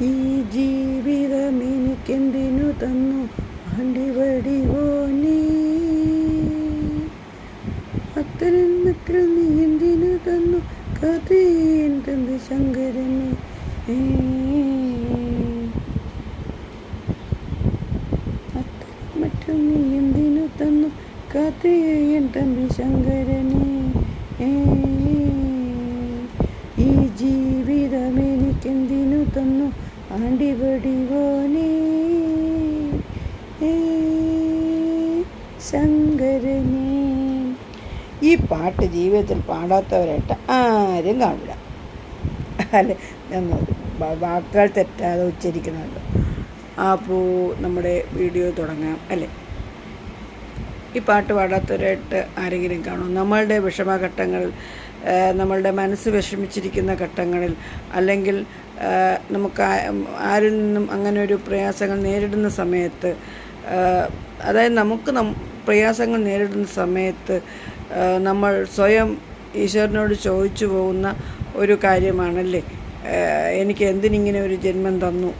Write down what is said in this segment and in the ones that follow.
ഈ ജീവിതം എനിക്കെന്തിനു തന്നു ആണ്ടിവടിവോ നീ, അത്തരം മറ്റിൽ നീ എന്തിനു തന്നു കഥയൻ തന്ത് ശങ്കരനെ. അത്തരം മറ്റിൽ നീ എന്തിനു തന്നു കഥയൻ തമ്പി ശങ്കരനെ. ഈ ജീവിതം എനിക്കെന്തിനു തന്നു ആണ്ടിവടിവോ നീ, ശങ്കരനെ. ഈ പാട്ട് ജീവിതത്തിൽ പാടാത്തവരായിട്ട് ആരും കാണില്ല, അല്ലെ? വാക്കുകൾ തെറ്റാതെ ഉച്ചരിക്കുന്നുണ്ട്. അപ്പോൾ നമ്മുടെ വീഡിയോ തുടങ്ങാം, അല്ലേ? ഈ പാട്ട് പാടാത്തവരായിട്ട് ആരെങ്കിലും കാണും? നമ്മളുടെ വിഷമഘട്ടങ്ങൾ, നമ്മളുടെ മനസ്സ് വിഷമിച്ചിരിക്കുന്ന ഘട്ടങ്ങളിൽ, അല്ലെങ്കിൽ നമുക്ക് ആരിൽ നിന്നും അങ്ങനെ ഒരു പ്രയാസങ്ങൾ നേരിടുന്ന സമയത്ത്, അതായത് നമുക്ക് പ്രയാസങ്ങൾ നേരിടുന്ന സമയത്ത് നമ്മൾ സ്വയം ഈശ്വരനോട് ചോദിച്ചു പോകുന്ന ഒരു കാര്യമാണല്ലേ, എനിക്ക് എന്തിനിങ്ങനെ ഒരു ജന്മം തന്നു,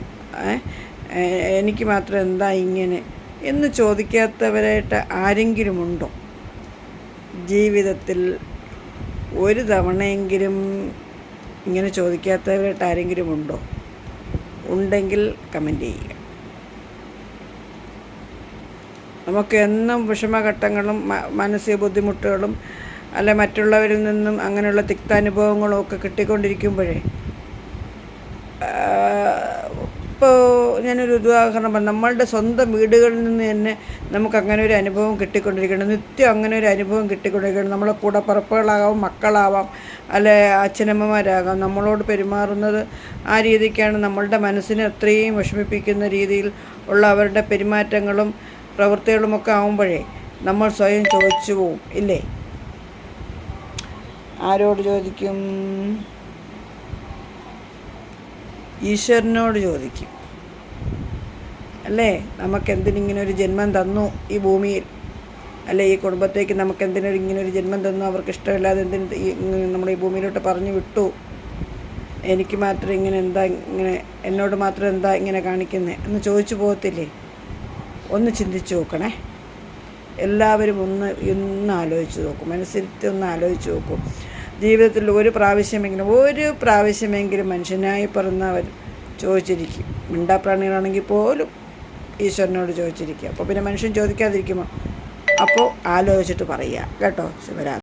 എനിക്ക് മാത്രം എന്താ ഇങ്ങനെ എന്ന് ചോദിക്കാത്തവരായിട്ട് ആരെങ്കിലും ഉണ്ടോ? ജീവിതത്തിൽ ഒരു തവണയെങ്കിലും ഇങ്ങനെ ചോദിക്കാത്തവരായിട്ട് ആരെങ്കിലും ഉണ്ടോ? ഉണ്ടെങ്കിൽ കമൻറ്റ് ചെയ്യുക. നമുക്ക് എന്നും വിഷമഘട്ടങ്ങളും മാനസിക ബുദ്ധിമുട്ടുകളും അല്ലെ മറ്റുള്ളവരിൽ നിന്നും അങ്ങനെയുള്ള തിക്താനുഭവങ്ങളും ഒക്കെ കിട്ടിക്കൊണ്ടിരിക്കുമ്പോഴേ, ഇപ്പോൾ ഞാനൊരു ഉദാഹരണം പറഞ്ഞു, നമ്മളുടെ സ്വന്തം വീടുകളിൽ നിന്ന് തന്നെ നമുക്ക് അങ്ങനെ ഒരു അനുഭവം കിട്ടിക്കൊണ്ടിരിക്കണം, നിത്യം അങ്ങനെ ഒരു അനുഭവം കിട്ടിക്കൊണ്ടിരിക്കണം. നമ്മളെ കൂടപ്പിറപ്പുകളാകാം, മക്കളാവാം, അല്ലെ അച്ഛനമ്മമാരാകാം. നമ്മളോട് പെരുമാറുന്നത് ആ രീതിക്കാണ്. നമ്മളുടെ മനസ്സിനെ അത്രയും വിഷമിപ്പിക്കുന്ന രീതിയിൽ ഉള്ള അവരുടെ പെരുമാറ്റങ്ങളും പ്രവൃത്തികളുമൊക്കെ ആകുമ്പോഴേ നമ്മൾ സ്വയം ചോദിച്ചു പോവും, ഇല്ലേ? ആരോട് ചോദിക്കും? ഈശ്വരനോട് ചോദിക്കും, അല്ലേ? നമുക്കെന്തിനിങ്ങനെ ഒരു ജന്മം തന്നു ഈ ഭൂമിയിൽ, അല്ലേ? ഈ കുടുംബത്തേക്ക് നമുക്കെന്തിനൊരു ഇങ്ങനൊരു ജന്മം തന്നു, അവർക്ക് ഇഷ്ടമില്ലാതെ എന്തിന് നമ്മൾ ഈ ഭൂമിയിലോട്ട് പറഞ്ഞു വിട്ടു, എനിക്ക് മാത്രം ഇങ്ങനെ എന്താ, ഇങ്ങനെ എന്നോട് മാത്രം എന്താ ഇങ്ങനെ കാണിക്കുന്നത് എന്ന് ചോദിച്ചു പോകത്തില്ലേ? ഒന്ന് ചിന്തിച്ച് നോക്കണേ. എല്ലാവരും ഒന്ന് ആലോചിച്ച് നോക്കും, മനസ്സിരുത്തി ഒന്ന് ആലോചിച്ച് നോക്കും. ജീവിതത്തിൽ ഒരു പ്രാവശ്യമെങ്കിലും മനുഷ്യനായി പിറന്നവർ ചോദിച്ചിരിക്കും. മിണ്ടാപ്രാണികളാണെങ്കിൽ പോലും ഈശ്വരനോട് ചോദിച്ചിരിക്കുക. അപ്പോൾ പിന്നെ മനുഷ്യൻ ചോദിക്കാതിരിക്കുമോ? അപ്പോൾ ആലോചിച്ചിട്ട് പറയുക കേട്ടോ. ശുഭരാത്രി.